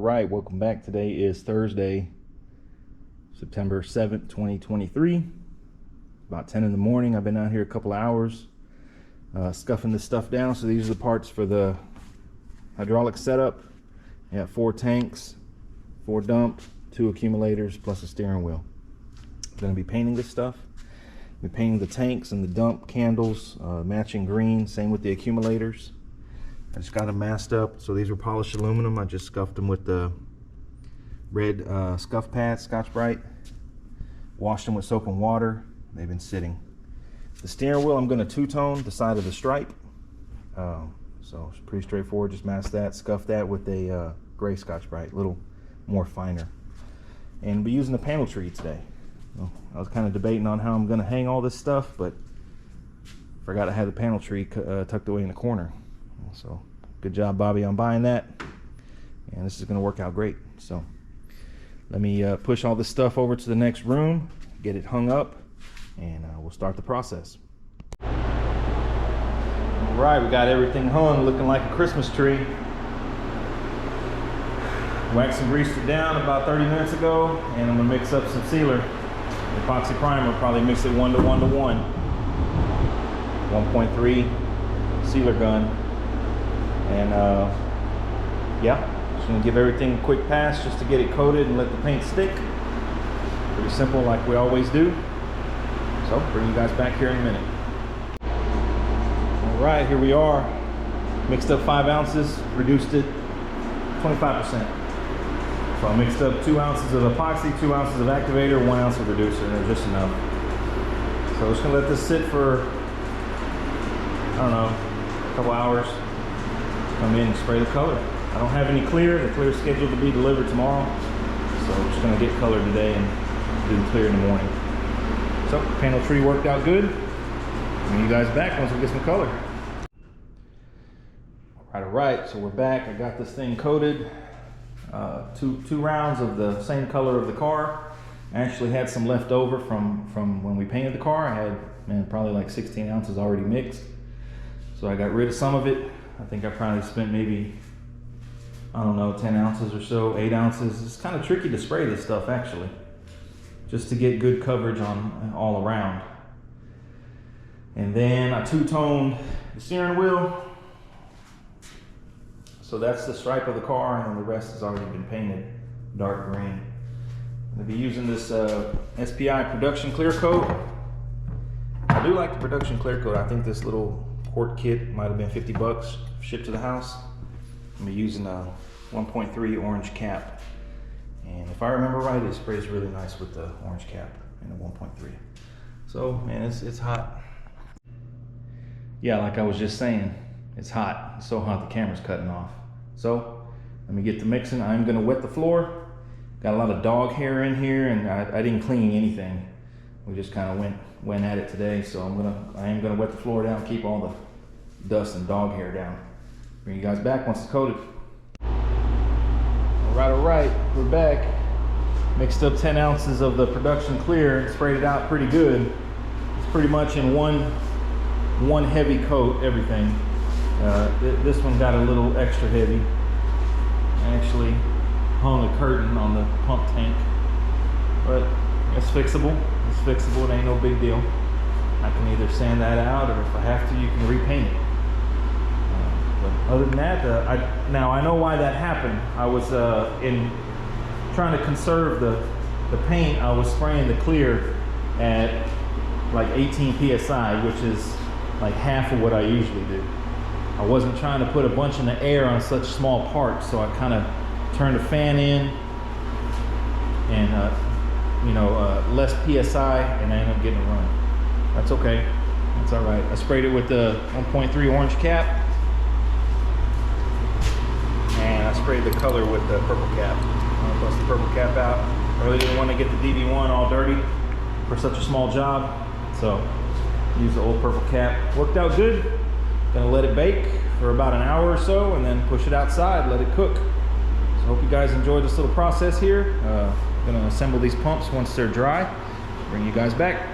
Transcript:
right, welcome back. Today is Thursday, September 7th, 2023. About 10 in the morning. I've been out here a couple of hours scuffing this stuff down. So these are the parts for the hydraulic setup. You have 4 tanks, 4 dump, 2 accumulators, plus a steering wheel. I'm going to be painting this stuff. We're painting the tanks and the dump candles, matching green, same with the accumulators. I just got them masked up. So these were polished aluminum. I just scuffed them with the red scuff pad, Scotch-Brite. Washed them with soap and water. They've been sitting. The steering wheel, I'm going to two-tone the side of the stripe. So it's pretty straightforward. Just mask that, scuff that with a gray Scotch-Brite, a little more finer. And we'll be using the panel tree today. Well, I was kind of debating on how I'm going to hang all this stuff, but forgot I had the panel tree tucked away in the corner. So good job, Bobby, on buying that. And this is going to work out great. So let me push all this stuff over to the next room, get it hung up, and we'll start the process. All right, we got everything hung, looking like a Christmas tree. Waxed and greased it down about 30 minutes ago, and I'm gonna mix up some sealer. Epoxy primer, probably mix it 1 to 1 to 1. 1.3 sealer gun. And yeah, just gonna give everything a quick pass just to get it coated and let the paint stick. Pretty simple, like we always do. So bring you guys back here in a minute. All right, here we are. Mixed up 5 ounces, reduced it 25%. So I mixed up 2 ounces of epoxy, 2 ounces of activator, 1 ounce of reducer, and they're just enough. So I'm just gonna let this sit for, I don't know, a couple hours. Come in and spray the color. I don't have any clear. The clear is scheduled to be delivered tomorrow. So I'm just gonna get color today and do the clear in the morning. So panel tree worked out good. Bring you guys back once we get some color. All right, so we're back. I got this thing coated. Two rounds of the same color of the car. I actually had some left over from when we painted the car. I had, probably like 16 ounces already mixed. So I got rid of some of it. I think I probably spent maybe, I don't know, 10 ounces or so, 8 ounces. It's kind of tricky to spray this stuff actually, just to get good coverage on all around. And then I two-toned the steering wheel. So that's the stripe of the car, and then the rest has already been painted dark green. I'm gonna be using this SPI production clear coat. I do like the production clear coat. I think this little quart kit might have been 50 bucks shipped to the house. I'm gonna be using a 1.3 orange cap. And if I remember right, it sprays really nice with the orange cap and the 1.3. So, man, it's hot. Yeah, like I was just saying, it's hot. It's so hot the camera's cutting off. So, let me get to mixing. I'm gonna wet the floor. Got a lot of dog hair in here, and I didn't clean anything. We just kind of went at it today. So I am gonna wet the floor down, keep all the dust and dog hair down. Bring you guys back once it's coated. All right, we're back. Mixed up 10 ounces of the production clear and sprayed it out pretty good. It's pretty much in one heavy coat, everything. This one got a little extra heavy. I actually hung a curtain on the pump tank, but it's fixable. It's fixable, it ain't no big deal. I can either sand that out, or if I have to, you can repaint it. But other than that, now I know why that happened. I was in trying to conserve the paint. I was spraying the clear at like 18 psi, which is like half of what I usually do. I wasn't trying to put a bunch in the air on such small parts, so I kind of turned the fan in and less psi, and I ended up getting a run. That's okay. That's all right. I sprayed it with the 1.3 orange cap, and I sprayed the color with the purple cap. I bust the purple cap out. I really didn't want to get the DB1 all dirty for such a small job, so use the old purple cap. Worked out good. Gonna let it bake for about an hour or so, and then push it outside, let it cook. So hope you guys enjoyed this little process here. Gonna assemble these pumps once they're dry. Bring you guys back.